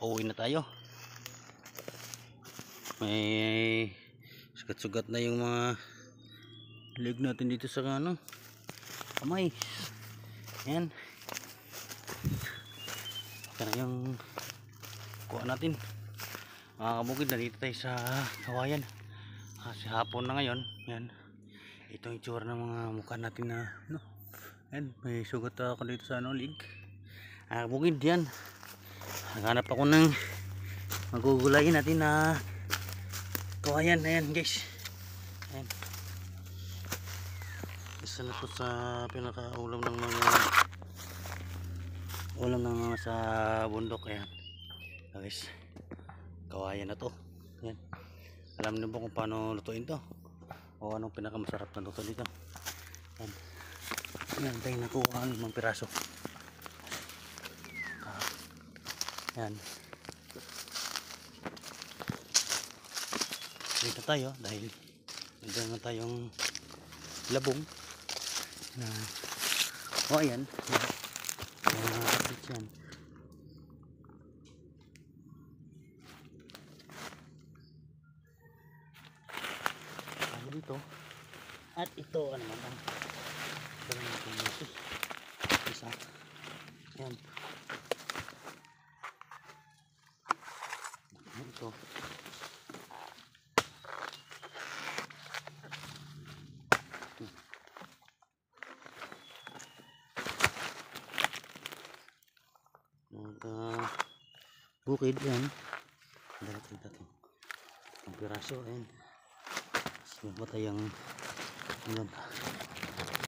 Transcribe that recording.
Uuwi na tayo. May sugat-sugat na yung mga leg natin dito sa kamay. Ayan. Ito na yung kuha natin. Mga kabukid, nandito tayo sa kawayan. Kasi hapon na ngayon. Ayan. Ito yung itsura ng mga mukha natin na ayan, may sugat ako dito sa leg. Mga kabukid, yan. Naghanap ako ng magugulayin natin na kawayan. Ayan guys. Ayan. Isa na to sa pinakaulam ng mga ulam ng mga sa bundok. Ayan guys, kawayan na to. Ayan. Alam niyo ba kung paano lutuin to o anong pinakamasarap na luto dito? Ayan. Ayan tayo nakuha ng mga piraso. Ayan. Dito tayo dahil meron na tayong labong na ayan. Yan. Dito at ito ano naman isa. Yan. Ito bukid yan. Dito ang piraso. Ayan. Sino ba tayong